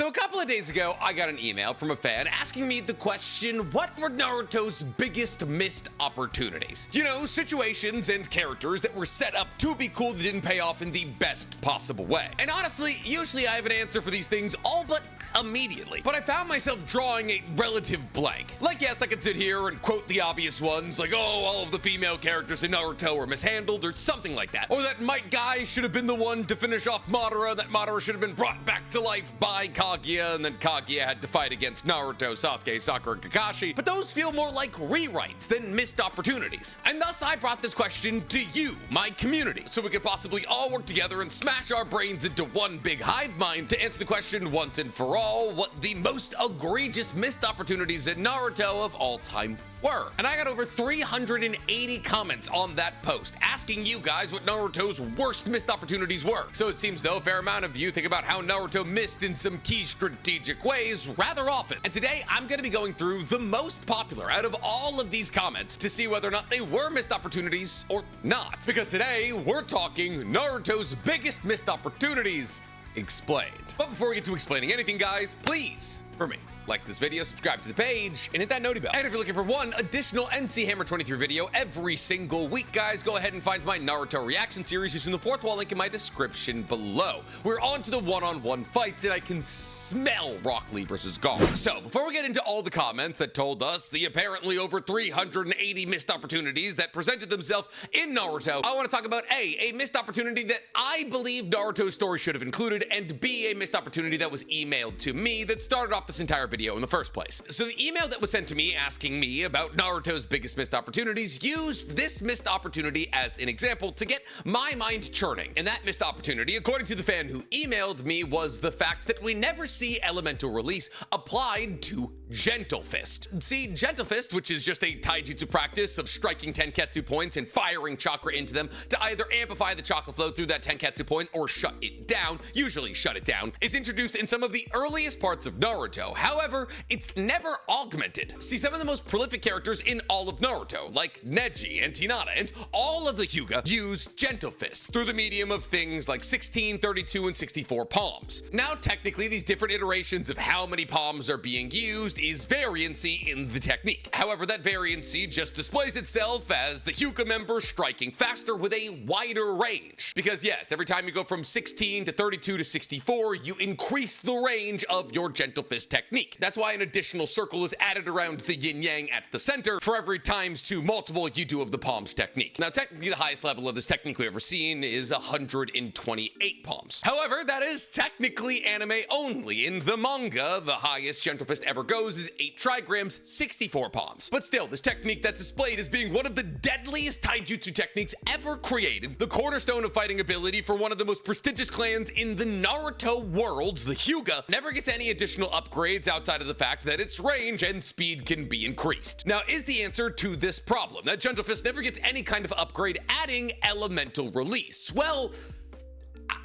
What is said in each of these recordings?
So a couple of days ago, I got an email from a fan asking me the question, what were Naruto's biggest missed opportunities? You know, situations and characters that were set up to be cool that didn't pay off in the best possible way. And honestly, usually I have an answer for these things all but immediately, but I found myself drawing a relative blank. Like, yes, I could sit here and quote the obvious ones, like, oh, all of the female characters in Naruto were mishandled, or something like that. Or that Might Guy should have been the one to finish off Madara, that Madara should have been brought back to life by Kaguya, and then Kaguya had to fight against Naruto, Sasuke, Sakura, and Kakashi. But those feel more like rewrites than missed opportunities. And thus I brought this question to you, my community, so we could possibly all work together and smash our brains into one big hive mind to answer the question once and for all, what the most egregious missed opportunities in Naruto of all time were. And I got over 380 comments on that post asking you guys what Naruto's worst missed opportunities were. So it seems though a fair amount of you think about how Naruto missed in some key strategic ways rather often. And today I'm going to be going through the most popular out of all of these comments to see whether or not they were missed opportunities or not. Because today we're talking Naruto's biggest missed opportunities explained. But before we get to explaining anything, guys, please, for me, like this video, subscribe to the page, and hit that noti bell. And if you're looking for one additional NC Hammer 23 video every single week, guys, go ahead and find my Naruto reaction series using the fourth wall link in my description below. We're on to the one-on-one fights, and I can smell Rock Lee versus Garp. So before we get into all the comments that told us the apparently over 380 missed opportunities that presented themselves in Naruto, I want to talk about A, missed opportunity that I believe Naruto's story should have included, and B, a missed opportunity that was emailed to me that started off this entire video in the first place. So the email that was sent to me asking me about Naruto's biggest missed opportunities used this missed opportunity as an example to get my mind churning. And that missed opportunity, according to the fan who emailed me, was the fact that we never see elemental release applied to Gentle Fist. See, Gentle Fist, which is just a taijutsu practice of striking tenketsu points and firing chakra into them to either amplify the chakra flow through that tenketsu point or shut it down, usually shut it down, is introduced in some of the earliest parts of Naruto. However, it's never augmented. See, some of the most prolific characters in all of Naruto, like Neji and Hinata, and all of the Hyuga, use Gentle Fist through the medium of things like 16, 32, and 64 palms. Now, technically, these different iterations of how many palms are being used is variancy in the technique. However, that variancy just displays itself as the Hyuga member striking faster with a wider range. Because yes, every time you go from 16 to 32 to 64, you increase the range of your Gentle Fist technique. That's why an additional circle is added around the yin-yang at the center for every times two multiple you do of the palms technique. Now, technically, the highest level of this technique we've ever seen is 128 palms. However, that is technically anime only. In the manga, the highest Gentle Fist ever goes is 8 trigrams, 64 palms. But still, this technique that's displayed as being one of the deadliest taijutsu techniques ever created, the cornerstone of fighting ability for one of the most prestigious clans in the Naruto worlds, the Hyuga, never gets any additional upgrades outside of the fact that its range and speed can be increased. Now, is the answer to this problem that Gentle Fist never gets any kind of upgrade adding elemental release? Well,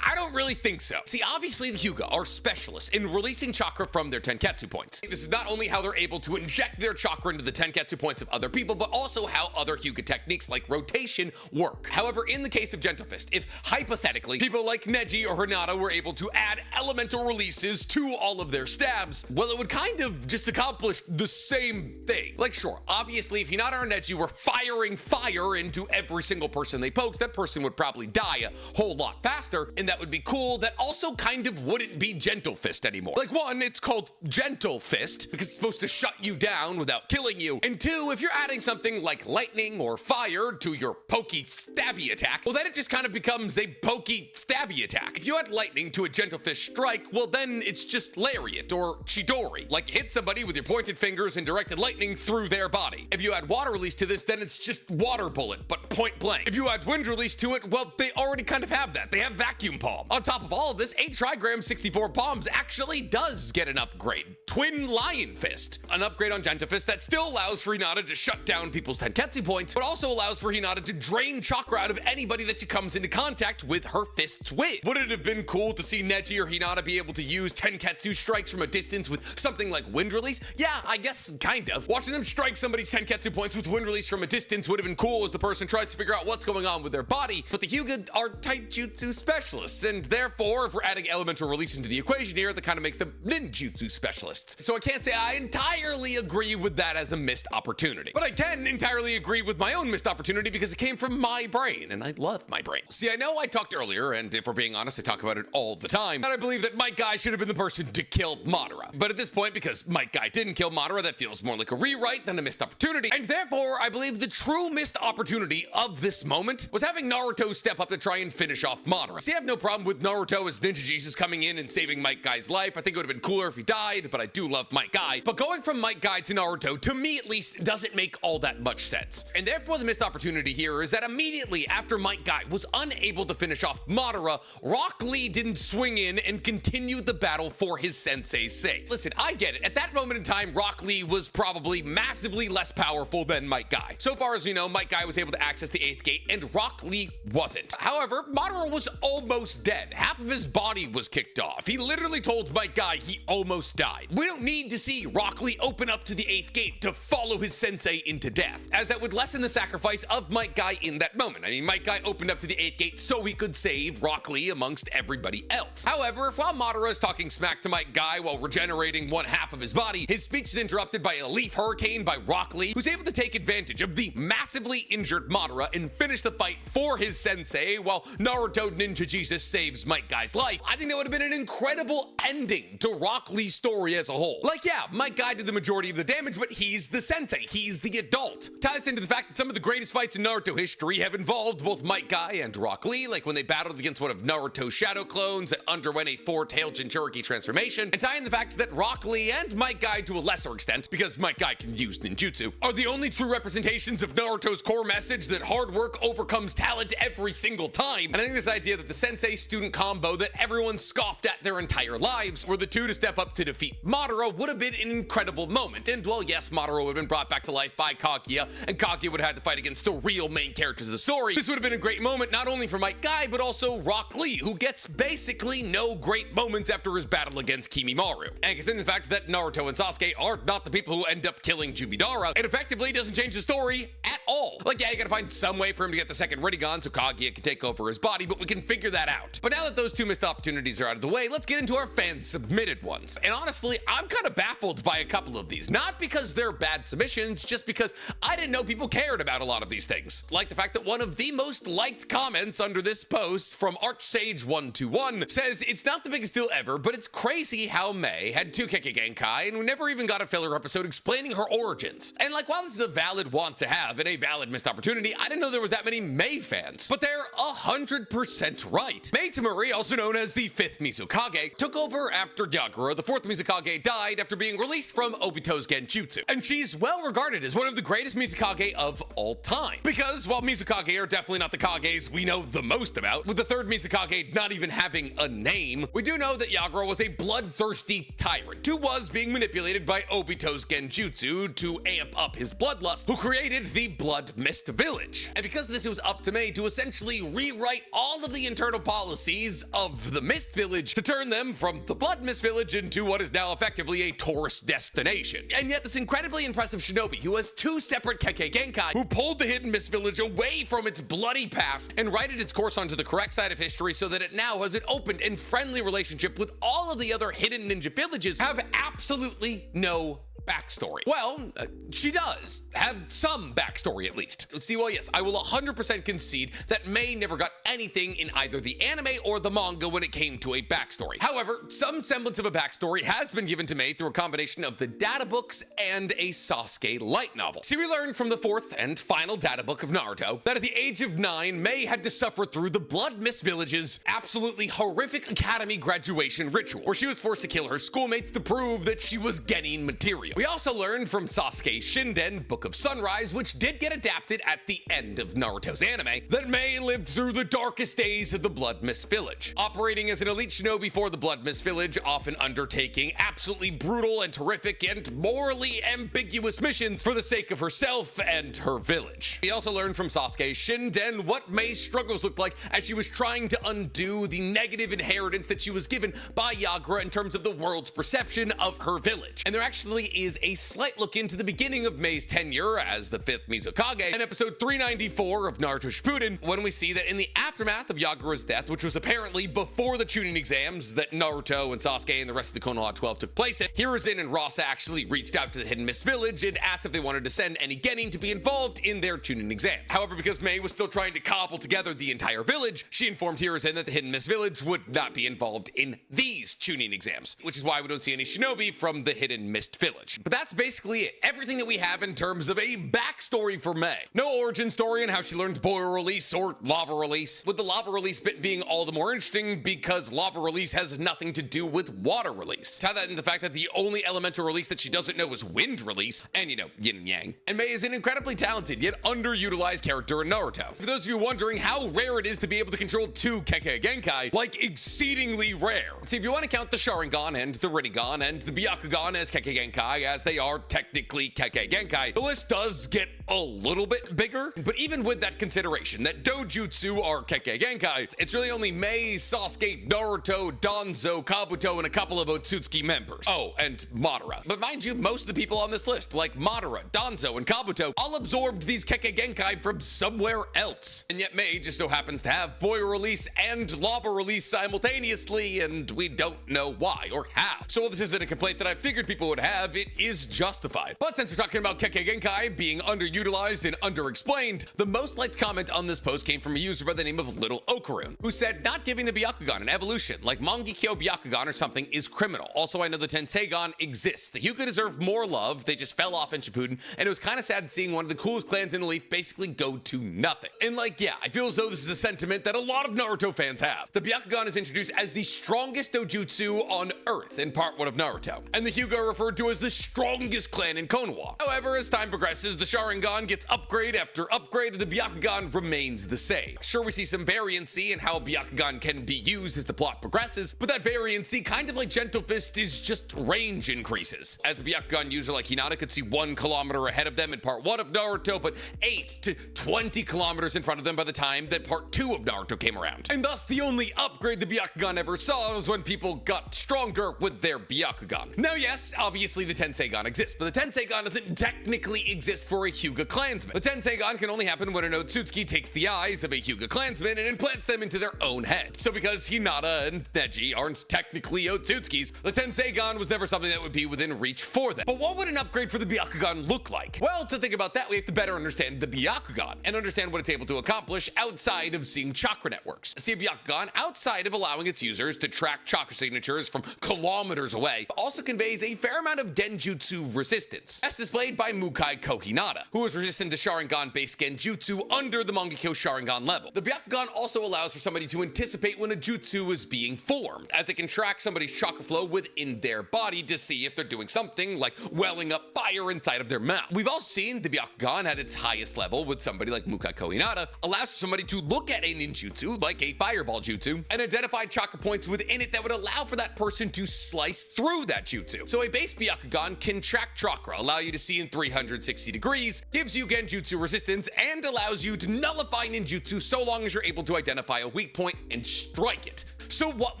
I don't really think so. See, obviously the Hyuga are specialists in releasing chakra from their tenketsu points. This is not only how they're able to inject their chakra into the tenketsu points of other people, but also how other Hyuga techniques like rotation work. However, in the case of Gentle Fist, if hypothetically people like Neji or Hinata were able to add elemental releases to all of their stabs, well, it would kind of just accomplish the same thing. Like, sure, obviously if Hinata or Neji were firing fire into every single person they poked, that person would probably die a whole lot faster, and that would be cool. That also kind of wouldn't be Gentle Fist anymore. Like, one, it's called Gentle Fist because it's supposed to shut you down without killing you. And two, if you're adding something like lightning or fire to your pokey stabby attack, well, then it just kind of becomes a pokey stabby attack. If you add lightning to a Gentle Fist strike, well, then it's just lariat or chidori. Like, hit somebody with your pointed fingers and directed lightning through their body. If you add water release to this, then it's just water bullet, but point blank. If you add wind release to it, well, they already kind of have that. They have vacuum palm. On top of all of this, 8 trigrams, 64 palms actually does get an upgrade. Twin Lion Fist, an upgrade on Gentle Fist that still allows for Hinata to shut down people's tenketsu points, but also allows for Hinata to drain chakra out of anybody that she comes into contact with her fists with. Would it have been cool to see Neji or Hinata be able to use tenketsu strikes from a distance with something like wind release? Yeah, I guess kind of. Watching them strike somebody's tenketsu points with wind release from a distance would have been cool as the person tries to figure out what's going on with their body, but the Hyuga are taijutsu specialists, specialists, and therefore, if we're adding elemental release into the equation here, that kind of makes them ninjutsu specialists. So I can't say I entirely agree with that as a missed opportunity. But I can entirely agree with my own missed opportunity because it came from my brain, and I love my brain. See, I know I talked earlier, and if we're being honest, I talk about it all the time, and I believe that Might Guy should have been the person to kill Madara. But at this point, because Might Guy didn't kill Madara, that feels more like a rewrite than a missed opportunity, and therefore, I believe the true missed opportunity of this moment was having Naruto step up to try and finish off Madara. See, I have no problem with Naruto as Ninja Jesus coming in and saving Might Guy's life. I think it would have been cooler if he died, but I do love Might Guy. But going from Might Guy to Naruto, to me at least, doesn't make all that much sense. And therefore, the missed opportunity here is that immediately after Might Guy was unable to finish off Madara, Rock Lee didn't swing in and continue the battle for his sensei's sake. Listen, I get it. At that moment in time, Rock Lee was probably massively less powerful than Might Guy. So far as we know, Might Guy was able to access the 8th gate, and Rock Lee wasn't. However, Madara was almost dead. Half of his body was kicked off. He literally told Might Guy he almost died. We don't need to see Rock Lee open up to the 8th gate to follow his sensei into death, as that would lessen the sacrifice of Might Guy in that moment. I mean, Might Guy opened up to the 8th gate so he could save Rock Lee amongst everybody else. However, if while Madara is talking smack to Might Guy while regenerating one half of his body, his speech is interrupted by a leaf hurricane by Rock Lee, who's able to take advantage of the massively injured Madara and finish the fight for his sensei while Naruto Ninja Jesus saves Might Guy's life. I think that would have been an incredible ending to Rock Lee's story as a whole. Like, yeah, Might Guy did the majority of the damage, but he's the sensei. He's the adult. Ties into the fact that some of the greatest fights in Naruto history have involved both Might Guy and Rock Lee, like when they battled against one of Naruto's shadow clones that underwent a 4-tailed Jinchuriki transformation, and tie in the fact that Rock Lee and Might Guy, to a lesser extent, because Might Guy can use ninjutsu, are the only true representations of Naruto's core message that hard work overcomes talent every single time. And I think this idea that the sensei-student combo that everyone scoffed at their entire lives were the two to step up to defeat Madara would have been an incredible moment. And well, yes, Madara would have been brought back to life by Kaguya, and Kaguya would have had to fight against the real main characters of the story. This would have been a great moment not only for Might Guy, but also Rock Lee, who gets basically no great moments after his battle against Kimimaru. And considering the fact that Naruto and Sasuke are not the people who end up killing Jubidara, it effectively doesn't change the story at all. Like, yeah, you gotta find some way for him to get the second Rinnegan so Kaguya can take over his body, but we can figure that out. But now that those two missed opportunities are out of the way, let's get into our fan-submitted ones. And honestly, I'm kind of baffled by a couple of these. Not because they're bad submissions, just because I didn't know people cared about a lot of these things. Like the fact that one of the most liked comments under this post from ArchSage121 says, "It's not the biggest deal ever, but it's crazy how Mei had 2 Kekkei and we never even got a filler episode explaining her origins." And like, while this is a valid want to have and a valid missed opportunity, I didn't know there was that many Mei fans. But they're 100% right. Mei Terumi, also known as the 5th Mizukage, took over after Yagura, the 4th Mizukage, died after being released from Obito's genjutsu. And she's well regarded as one of the greatest Mizukage of all time. Because while Mizukage are definitely not the Kages we know the most about, with the 3rd Mizukage not even having a name, we do know that Yagura was a bloodthirsty tyrant who was being manipulated by Obito's genjutsu to amp up his bloodlust, who created the Blood Mist Village. And because of this, it was up to Mei to essentially rewrite all of the internal policies of the Mist Village to turn them from the Blood Mist Village into what is now effectively a tourist destination. And yet this incredibly impressive shinobi who has 2 separate Kekkei Genkai, who pulled the hidden Mist Village away from its bloody past and righted its course onto the correct side of history so that it now has an open and friendly relationship with all of the other hidden ninja villages, have absolutely no backstory. Well, she does have some backstory at least. See, well, yes, I will 100% concede that Mei never got anything in either the anime or the manga when it came to a backstory. However, some semblance of a backstory has been given to Mei through a combination of the data books and a Sasuke light novel. See, we learned from the 4th and final data book of Naruto that at the age of 9, Mei had to suffer through the Blood Mist Village's absolutely horrific academy graduation ritual, where she was forced to kill her schoolmates to prove that she was Genin material. We also learned from Sasuke's Shinden Book of Sunrise, which did get adapted at the end of Naruto's anime, that Mei lived through the darkest days of the Blood Mist Village, operating as an elite shinobi for the Blood Mist Village, often undertaking absolutely brutal and horrific and morally ambiguous missions for the sake of herself and her village. We also learned from Sasuke's Shinden what Mei's struggles looked like as she was trying to undo the negative inheritance that she was given by Yagura in terms of the world's perception of her village. And there actually is a slight look into the beginning of Mei's tenure as the 5th Mizukage in episode 394 of Naruto Shippuden, when we see that in the aftermath of Yagura's death, which was apparently before the Chunin exams that Naruto and Sasuke and the rest of the Konoha 12 took place in, Hiruzen and Rasa actually reached out to the Hidden Mist Village and asked if they wanted to send any genin to be involved in their Chunin exam. However, because Mei was still trying to cobble together the entire village, she informed Hiruzen that the Hidden Mist Village would not be involved in these Chunin exams, which is why we don't see any shinobi from the Hidden Mist Village. But that's basically it. Everything that we have in terms of a backstory for Mei. No origin story on how she learned boil release or lava release, with the lava release bit being all the more interesting because lava release has nothing to do with water release. Tie that in the fact that the only elemental release that she doesn't know is wind release, and you know, yin and yang. And Mei is an incredibly talented yet underutilized character in Naruto. For those of you wondering how rare it is to be able to control 2 Kekkei Genkai, like exceedingly rare. See, if you want to count the Sharingan and the Rinnegan and the Byakugan as Kekkei Genkai, as they are technically Kekkei Genkai, the list does get a little bit bigger. But even with that consideration, that Dojutsu are Kekkei Genkai, it's really only Mei, Sasuke, Naruto, Danzo, Kabuto, and a couple of Otsutsuki members. Oh, and Madara. But mind you, most of the people on this list, like Madara, Danzo, and Kabuto, all absorbed these Kekkei Genkai from somewhere else. And yet Mei just so happens to have boil release and lava release simultaneously, and we don't know why or how. So while this isn't a complaint that I figured people would have, it is justified. But since we're talking about Kekkei Genkai being underutilized and underexplained, the most liked comment on this post came from a user by the name of Little Okarun, who said, not giving the Byakugan an evolution like Mangekyo Byakugan or something is criminal. Also, I know the Tenseigan exists. The Hyuga deserve more love. They just fell off in Shippuden, and it was kind of sad seeing one of the coolest clans in the Leaf basically go to nothing. And like, yeah, I feel as though this is a sentiment that a lot of Naruto fans have. The Byakugan is introduced as the strongest dojutsu on Earth in part 1 of Naruto, and the Hyuga are referred to as the strongest clan in Konoha. However, as time progresses, the Sharingan gets upgrade after upgrade, and the Byakugan remains the same. Sure, we see some variancy in how Byakugan can be used as the plot progresses, but that variancy, kind of like Gentle Fist, is just range increases. As a Byakugan user like Hinata could see 1 kilometer ahead of them in part 1 of Naruto, but 8 to 20 kilometers in front of them by the time that part 2 of Naruto came around. And thus, the only upgrade the Byakugan ever saw was when people got stronger with their Byakugan. Now yes, obviously the Tenseigan exists, but the Tenseigan doesn't technically exist for a Hyuga clansman. The Tenseigan can only happen when an Otsutsuki takes the eyes of a Hyuga clansman and implants them into their own head. So because Hinata and Neji aren't technically Otsutsukis, the Tenseigan was never something that would be within reach for them. But what would an upgrade for the Byakugan look like? Well, to think about that, we have to better understand the Byakugan and understand what it's able to accomplish outside of seeing chakra networks. See, a Byakugan, outside of allowing its users to track chakra signatures from kilometers away, also conveys a fair amount of genjutsu resistance, as displayed by Mukai Kohinata, who is resistant to Sharingan-based genjutsu under the Mangekyo Sharingan level. The Byakugan also allows for somebody to anticipate when a jutsu is being formed, as they can track somebody's chakra flow within their body to see if they're doing something like welling up fire inside of their mouth. We've all seen the Byakugan at its highest level with somebody like Mukai Kohinata, allows for somebody to look at a ninjutsu, like a fireball jutsu, and identify chakra points within it that would allow for that person to slice through that jutsu. So a base Byakugan can track chakra, allow you to see in 360 degrees, gives you genjutsu resistance, and allows you to nullify ninjutsu so long as you're able to identify a weak point and strike it. So what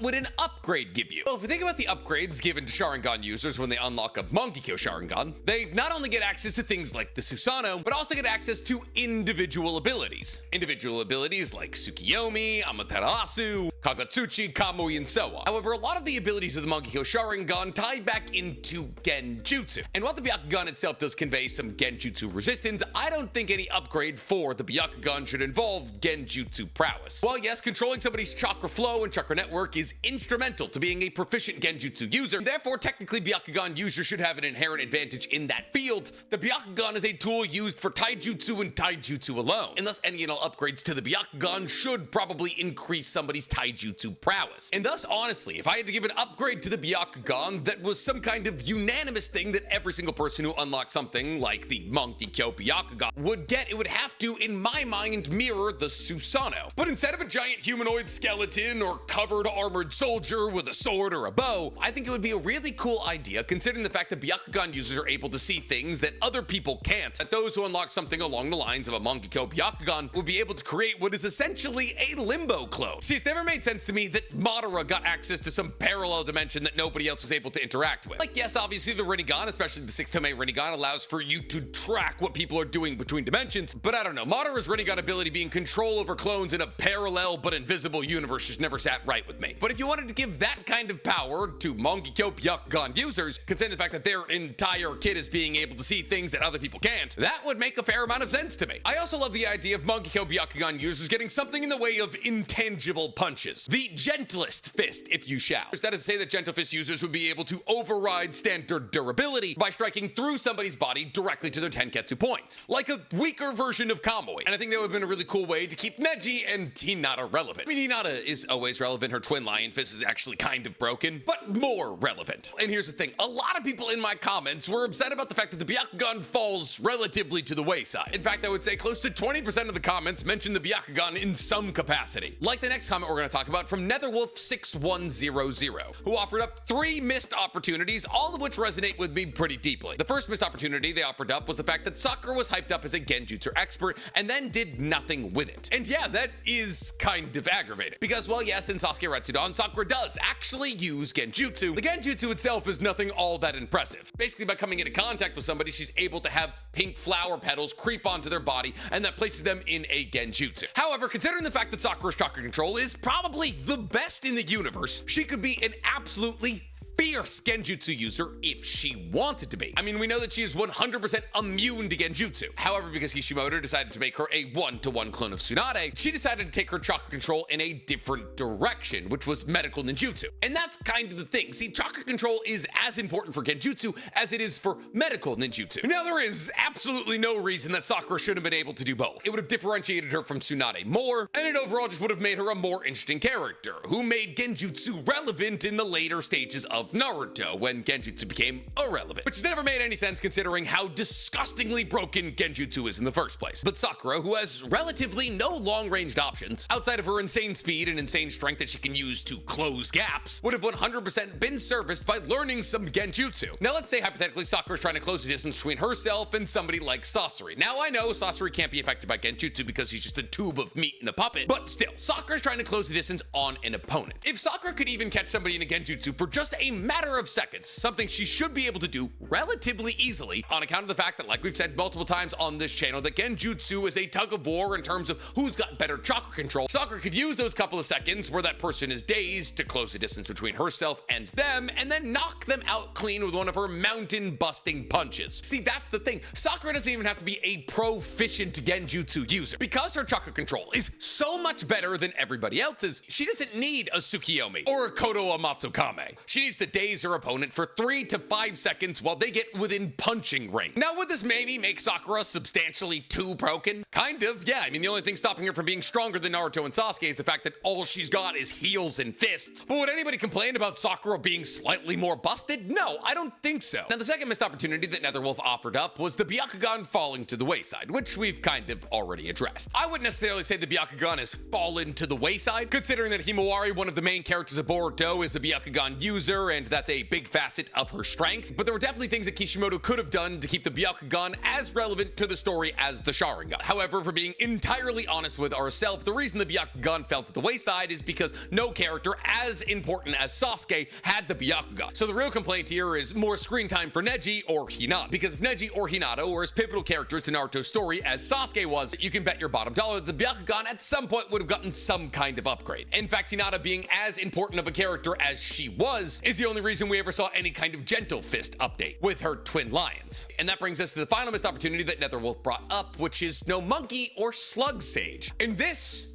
would an upgrade give you? Well, if we think about the upgrades given to Sharingan users when they unlock a Mangekyo Sharingan, they not only get access to things like the Susanoo, but also get access to individual abilities. Individual abilities like Tsukiyomi, Amaterasu, Kagatsuchi, Kamui, and so on. However, a lot of the abilities of the Mangekyo Sharingan tie back into genjutsu. And while the Byakugan itself does convey some genjutsu resistance, I don't think any upgrade for the Byakugan should involve genjutsu prowess. While yes, controlling somebody's chakra flow and chakra network is instrumental to being a proficient genjutsu user, and therefore technically Byakugan users should have an inherent advantage in that field, the Byakugan is a tool used for taijutsu and taijutsu alone, and thus any and all upgrades to the Byakugan should probably increase somebody's taijutsu prowess. And thus, honestly, if I had to give an upgrade to the Byakugan that was some kind of unanimous thing that every single person who unlocked something like the Mangekyo Byakugan would get, it would have to, in my mind, mirror the Susanoo. But instead of a giant humanoid skeleton or covered armored soldier with a sword or a bow, I think it would be a really cool idea considering the fact that Byakugan users are able to see things that other people can't, that those who unlock something along the lines of a Mangekyo Byakugan would be able to create what is essentially a limbo clone. See, it's never made made sense to me that Madara got access to some parallel dimension that nobody else was able to interact with. Like, yes, obviously the Rinnegan, especially the 6th Tomei Rinnegan, allows for you to track what people are doing between dimensions, but I don't know, Madara's Rinnegan ability being control over clones in a parallel but invisible universe just never sat right with me. But if you wanted to give that kind of power to Mangekyo Byakugan users, considering the fact that their entire kit is being able to see things that other people can't, that would make a fair amount of sense to me. I also love the idea of Mangekyo Byakugan users getting something in the way of intangible punches. The gentlest fist, if you shall. That is to say that gentle fist users would be able to override standard durability by striking through somebody's body directly to their Tenketsu points, like a weaker version of Kamui. And I think that would have been a really cool way to keep Neji and Hinata relevant. I mean, Hinata is always relevant. Her twin lion fist is actually kind of broken, but more relevant. And here's the thing, a lot of people in my comments were upset about the fact that the Byakugan falls relatively to the wayside. In fact, I would say close to 20% of the comments mention the Byakugan in some capacity. Like the next comment we're going to talk about from Netherwolf6100, who offered up 3 missed opportunities, all of which resonate with me pretty deeply. The first missed opportunity they offered up was the fact that Sakura was hyped up as a genjutsu expert and then did nothing with it. And yeah, that is kind of aggravating. Because, well, yes, in Sasuke Retsudan, Sakura does actually use genjutsu. The genjutsu itself is nothing all that impressive. Basically, by coming into contact with somebody, she's able to have pink flower petals creep onto their body, and that places them in a genjutsu. However, considering the fact that Sakura's chakra control is probably the best in the universe, she could be an absolutely fierce genjutsu user if she wanted to be. I mean, we know that she is 100% immune to genjutsu. However, because Kishimoto decided to make her a 1-to-1 clone of Tsunade, she decided to take her chakra control in a different direction, which was medical ninjutsu. And that's kind of the thing. See, chakra control is as important for genjutsu as it is for medical ninjutsu. Now, there is absolutely no reason that Sakura should have been able to do both. It would have differentiated her from Tsunade more, and it overall just would have made her a more interesting character, who made genjutsu relevant in the later stages of Naruto, when genjutsu became irrelevant, which never made any sense considering how disgustingly broken genjutsu is in the first place. But Sakura, who has relatively no long-ranged options, outside of her insane speed and insane strength that she can use to close gaps, would have 100% been serviced by learning some genjutsu. Now let's say hypothetically Sakura's trying to close the distance between herself and somebody like Sasori. Now I know Sasori can't be affected by genjutsu because he's just a tube of meat in a puppet, but still, Sakura's trying to close the distance on an opponent. If Sakura could even catch somebody in a genjutsu for just a matter of seconds, something she should be able to do relatively easily on account of the fact that, like we've said multiple times on this channel, that genjutsu is a tug of war in terms of who's got better chakra control. Sakura could use those couple of seconds where that person is dazed to close the distance between herself and them, and then knock them out clean with one of her mountain-busting punches. See, that's the thing. Sakura doesn't even have to be a proficient genjutsu user. Because her chakra control is so much better than everybody else's, she doesn't need a Tsukiyomi or a Kodo Amatsukame. She needs to daze her opponent for 3 to 5 seconds while they get within punching range. Now, would this maybe make Sakura substantially too broken? Kind of, yeah. I mean, the only thing stopping her from being stronger than Naruto and Sasuke is the fact that all she's got is heels and fists. But would anybody complain about Sakura being slightly more busted? No, I don't think so. Now, the second missed opportunity that Netherwolf offered up was the Byakugan falling to the wayside, which we've kind of already addressed. I wouldn't necessarily say the Byakugan has fallen to the wayside, considering that Himawari, one of the main characters of Boruto, is a Byakugan user, and that's a big facet of her strength, but there were definitely things that Kishimoto could have done to keep the Byakugan as relevant to the story as the Sharingan. However, for being entirely honest with ourselves, the reason the Byakugan fell to the wayside is because no character as important as Sasuke had the Byakugan. So the real complaint here is more screen time for Neji or Hinata, because if Neji or Hinata were as pivotal characters to Naruto's story as Sasuke was, you can bet your bottom dollar that the Byakugan at some point would have gotten some kind of upgrade. In fact, Hinata being as important of a character as she was is the only reason we ever saw any kind of gentle fist update with her twin lions. And that brings us to the final missed opportunity that Netherwolf brought up, which is no monkey or slug sage. And this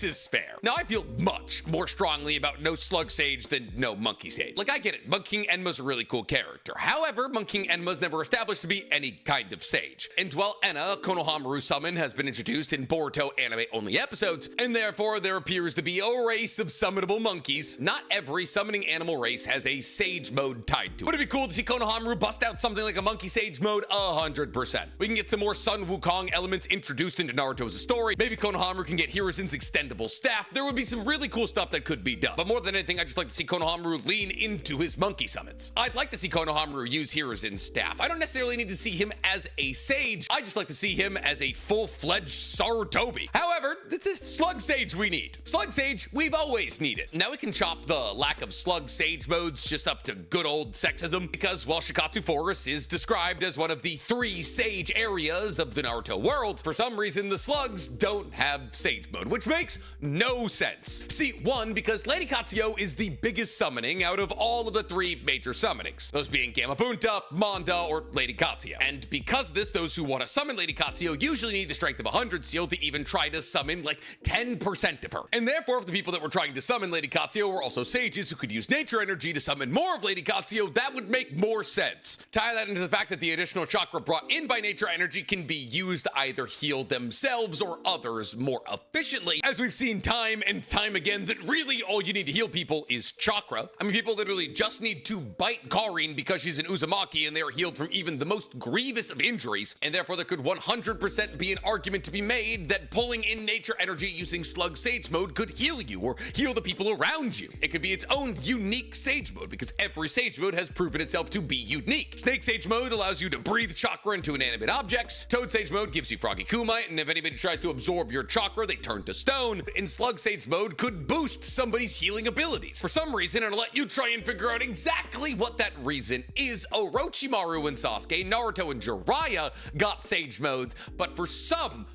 is fair. Now, I feel much more strongly about no slug sage than no monkey sage. Like, I get it, Monk King Enma's a really cool character. However, Monk King Enma's never established to be any kind of sage. And while Enna, a Konohamaru summon, has been introduced in Boruto anime-only episodes, and therefore there appears to be a race of summonable monkeys, not every summoning animal race has a sage mode tied to it. Would it be cool to see Konohamaru bust out something like a monkey sage mode? 100%. We can get some more Sun Wukong elements introduced into Naruto's story. Maybe Konohamaru can get Hiruzen's extendable staff, there would be some really cool stuff that could be done. But more than anything, I'd just like to see Konohamaru lean into his monkey summons. I'd like to see Konohamaru use Hiruzen staff. I don't necessarily need to see him as a sage, I just like to see him as a full-fledged Sarutobi. However, this is Slug Sage we need. Slug Sage, we've always needed. Now we can chop the lack of Slug Sage modes just up to good old sexism, because while Shikatsu Forest is described as one of the 3 sage areas of the Naruto world, for some reason the slugs don't have sage mode, which makes no sense. See, one, because Lady Katsuyo is the biggest summoning out of all of the 3 major summonings, those being Gamabunta, Manda, or Lady Katsuyo. And because of this, those who want to summon Lady Katsuyo usually need the strength of 100 seal to even try to summon like 10% of her. And therefore, if the people that were trying to summon Lady Katsuyo were also sages who could use nature energy to summon more of Lady Katsuyo, that would make more sense. Tie that into the fact that the additional chakra brought in by nature energy can be used to either heal themselves or others more efficiently, as we've seen time and time again that really all you need to heal people is chakra. I mean, people literally just need to bite Karin because she's an Uzumaki and they are healed from even the most grievous of injuries, and therefore there could 100% be an argument to be made that pulling in nature energy using Slug Sage mode could heal you or heal the people around you. It could be its own unique Sage mode because every Sage mode has proven itself to be unique. Snake Sage mode allows you to breathe chakra into inanimate objects. Toad Sage mode gives you Froggy Kumite, and if anybody tries to absorb your chakra, they turn to stone. In Slug Sage mode could boost somebody's healing abilities. For some reason, and I'll let you try and figure out exactly what that reason is, Orochimaru and Sasuke, Naruto and Jiraiya got Sage modes, but for some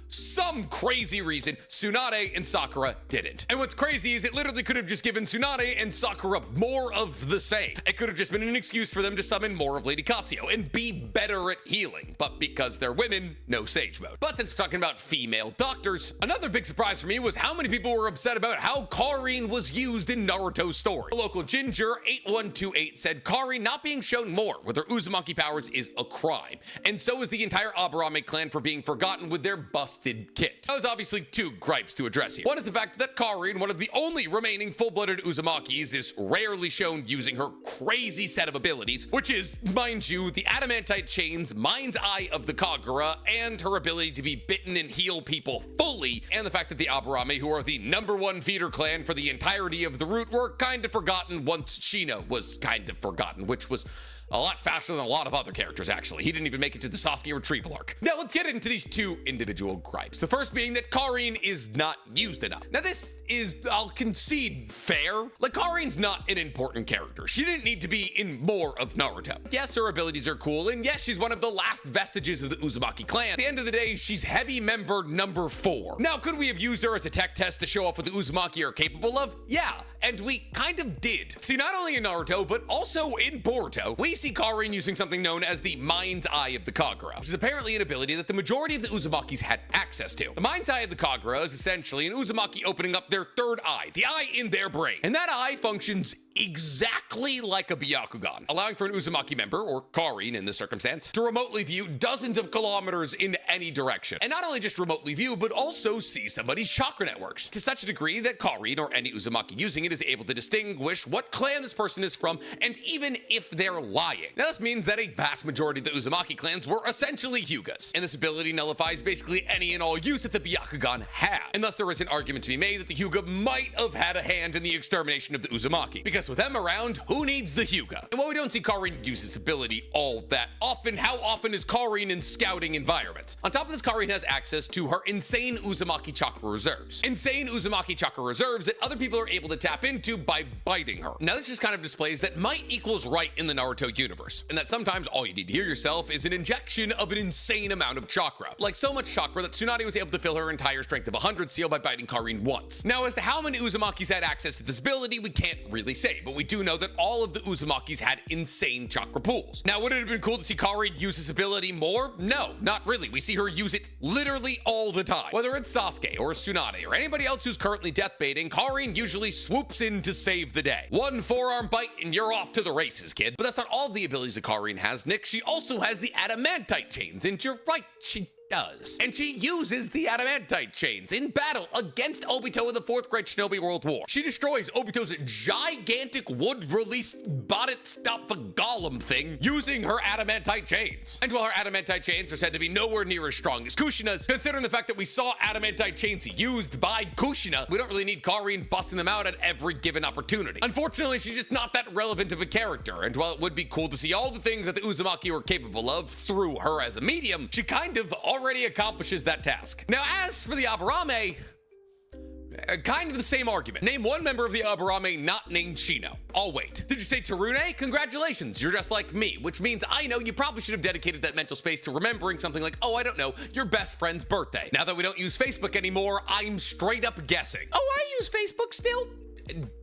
crazy reason, Tsunade and Sakura didn't. And what's crazy is it literally could have just given Tsunade and Sakura more of the same. It could have just been an excuse for them to summon more of Lady Katsuyo and be better at healing, but because they're women, no Sage mode. But since we're talking about female doctors, another big surprise for me was how many people were upset about how Karin was used in Naruto's story. The local Ginger 8128 said Karin not being shown more with her Uzumaki powers is a crime, and so is the entire Aburame clan for being forgotten with their busted kit. That was obviously 2 gripes to address here. One is the fact that Karin, one of the only remaining full-blooded Uzumakis, is rarely shown using her crazy set of abilities, which is, mind you, the adamantite chains, Mind's Eye of the Kagura, and her ability to be bitten and heal people fully, and the fact that the Aburame, who are the #1 feeder clan for the entirety of the route, were kind of forgotten once Shino was kind of forgotten, which was a lot faster than a lot of other characters, actually. He didn't even make it to the Sasuke retrieval arc. Now, let's get into these 2 individual gripes. The first being that Karin is not used enough. Now, this is, I'll concede, fair. Like, Karin's not an important character. She didn't need to be in more of Naruto. Yes, her abilities are cool, and yes, she's one of the last vestiges of the Uzumaki clan. At the end of the day, she's heavy member #4. Now, could we have used her as a tech test to show off what the Uzumaki are capable of? Yeah, and we kind of did. See, not only in Naruto, but also in Boruto, we see Karin using something known as the Mind's Eye of the Kagura, which is apparently an ability that the majority of the Uzumakis had access to. The Mind's Eye of the Kagura is essentially an Uzumaki opening up their 3rd eye, the eye in their brain. And that eye functions exactly like a Byakugan, allowing for an Uzumaki member, or Karin in this circumstance, to remotely view dozens of kilometers in any direction. And not only just remotely view, but also see somebody's chakra networks, to such a degree that Karin, or any Uzumaki using it, is able to distinguish what clan this person is from, and even if they're lying. Now, this means that a vast majority of the Uzumaki clans were essentially Hyugas, and this ability nullifies basically any and all use that the Byakugan had. And thus there is an argument to be made that the Hyuga might have had a hand in the extermination of the Uzumaki, because with them around, who needs the Hyuga? And while we don't see Karin use this ability all that often, how often is Karin in scouting environments? On top of this, Karin has access to her insane Uzumaki chakra reserves. Insane Uzumaki chakra reserves that other people are able to tap into by biting her. Now, this just kind of displays that might equals right in the Naruto universe, and that sometimes all you need to heal yourself is an injection of an insane amount of chakra. Like so much chakra that Tsunade was able to fill her entire strength of 100 seal by biting Karin once. Now, as to how many Uzumakis had access to this ability, we can't really say, but we do know that all of the Uzumakis had insane chakra pools. Now, would it have been cool to see Karin use this ability more? No, not really. We see her use it literally all the time. Whether it's Sasuke or Tsunade or anybody else who's currently death baiting, Karin usually swoops in to save the day. One forearm bite and you're off to the races, kid. But that's not all of the abilities that Karin has, Nick. She also has the adamantite chains, and you're right, she does. And she uses the adamantite chains in battle against Obito in the 4th Great Shinobi World War. She destroys Obito's gigantic wood-released Bodit-stop-a-golem thing using her adamantite chains. And while her adamantite chains are said to be nowhere near as strong as Kushina's, considering the fact that we saw adamantite chains used by Kushina, we don't really need Karin busting them out at every given opportunity. Unfortunately, she's just not that relevant of a character, and while it would be cool to see all the things that the Uzumaki were capable of through her as a medium, she kind of already accomplishes that task. Now, as for the Aburame, kind of the same argument. Name one member of the Aburame not named Shino. I'll wait. Did you say Terune? Congratulations, you're just like me, which means I know you probably should have dedicated that mental space to remembering something like, oh, I don't know, your best friend's birthday. Now that we don't use Facebook anymore, I'm straight up guessing. Oh, I use Facebook still?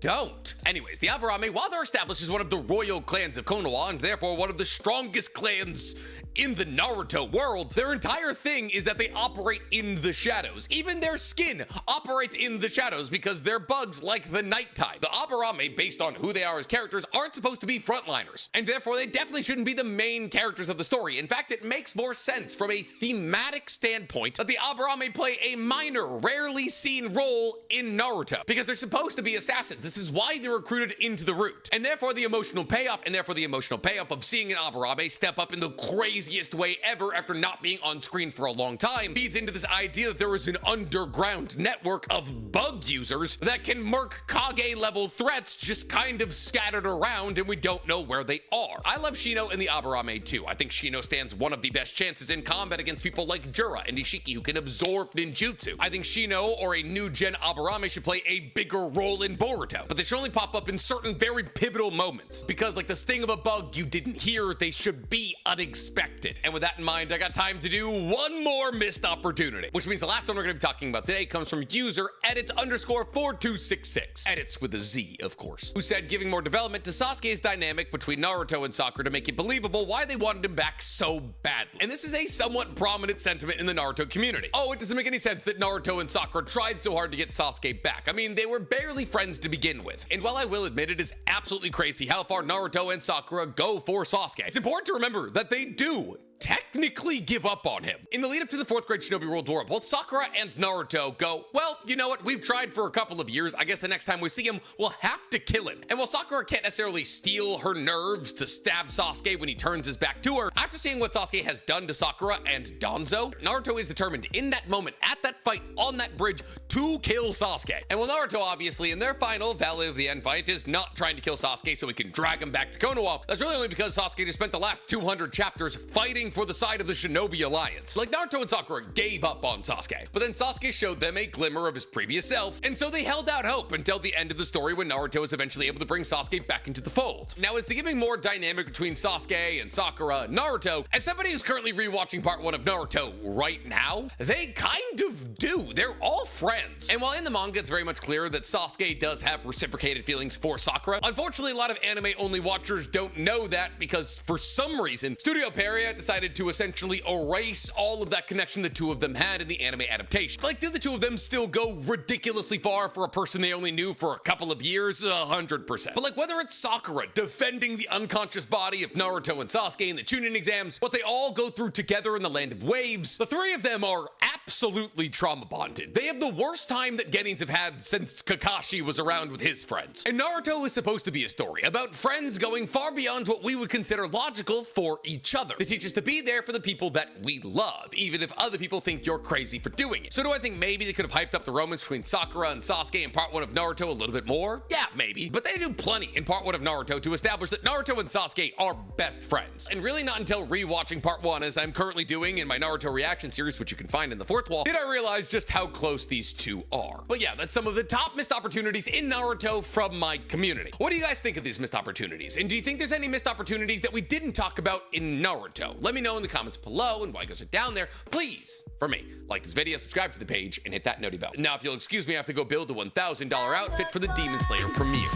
Don't. Anyways, the Aburame, while they're established as one of the royal clans of Konoha, and therefore one of the strongest clans in the Naruto world, their entire thing is that they operate in the shadows. Even their skin operates in the shadows because they're bugs like the nighttime. The Aburame, based on who they are as characters, aren't supposed to be frontliners, and therefore they definitely shouldn't be the main characters of the story. In fact, it makes more sense from a thematic standpoint that the Aburame play a minor, rarely seen role in Naruto, because they're supposed to be assassins. This is why they're recruited into the root. And therefore the emotional payoff of seeing an Aburame step up in the craziest way ever after not being on screen for a long time feeds into this idea that there is an underground network of bug users that can murk Kage level threats just kind of scattered around and we don't know where they are. I love Shino and the Aburame too. I think Shino stands one of the best chances in combat against people like Jura and Ishiki who can absorb ninjutsu. I think Shino or a new gen Aburame should play a bigger role in Boruto, but they should only pop up in certain very pivotal moments because like the sting of a bug you didn't hear, they should be unexpected. And with that in mind, I got time to do one more missed opportunity, which means the last one we're going to be talking about today comes from user edits_4266, edits with a Z of course, who said giving more development to Sasuke's dynamic between Naruto and Sakura to make it believable why they wanted him back so badly. And this is a somewhat prominent sentiment in the Naruto community. Oh, it doesn't make any sense that Naruto and Sakura tried so hard to get Sasuke back. I mean, they were barely friends to begin with. And while I will admit it is absolutely crazy how far Naruto and Sakura go for Sasuke, it's important to remember that they do technically give up on him. In the lead up to the 4th Great Shinobi World War, both Sakura and Naruto go, well, you know what, we've tried for a couple of years, I guess the next time we see him, we'll have to kill him. And while Sakura can't necessarily steal her nerves to stab Sasuke when he turns his back to her, after seeing what Sasuke has done to Sakura and Danzo, Naruto is determined in that moment, at that fight, on that bridge, to kill Sasuke. And while Naruto, obviously, in their final Valley of the End fight, is not trying to kill Sasuke so he can drag him back to Konoha, that's really only because Sasuke just spent the last 200 chapters fighting for the side of the Shinobi Alliance. Like, Naruto and Sakura gave up on Sasuke, but then Sasuke showed them a glimmer of his previous self, and so they held out hope until the end of the story when Naruto was eventually able to bring Sasuke back into the fold. Now, as to giving more dynamic between Sasuke and Sakura and Naruto, as somebody who's currently rewatching part 1 of Naruto right now, they kind of do. They're all friends. And while in the manga it's very much clear that Sasuke does have reciprocated feelings for Sakura, unfortunately a lot of anime-only watchers don't know that because for some reason, Studio Pierrot decided to essentially erase all of that connection the two of them had in the anime adaptation. Like, do the two of them still go ridiculously far for a person they only knew for a couple of years? 100%. But like, whether it's Sakura defending the unconscious body of Naruto and Sasuke in the Chunin exams, what they all go through together in the Land of Waves, the three of them are absolutely trauma bonded. They have the worst time that Genins have had since Kakashi was around with his friends. And Naruto is supposed to be a story about friends going far beyond what we would consider logical for each other. They teach us to be there for the people that we love, even if other people think you're crazy for doing it. So do I think maybe they could have hyped up the romance between Sakura and Sasuke in part 1 of Naruto a little bit more? Yeah, maybe. But they do plenty in part 1 of Naruto to establish that Naruto and Sasuke are best friends. And really not until rewatching part 1, as I'm currently doing in my Naruto reaction series, which you can find in the 4th wall, did I realize just how close these two are. But yeah, that's some of the top missed opportunities in Naruto from my community. What do you guys think of these missed opportunities? And do you think there's any missed opportunities that we didn't talk about in Naruto? Let me know in the comments below, and while you guys are down there, please, for me, like this video, subscribe to the page, and hit that noti bell. Now, if you'll excuse me, I have to go build a $1,000 outfit for the Demon Slayer premiere.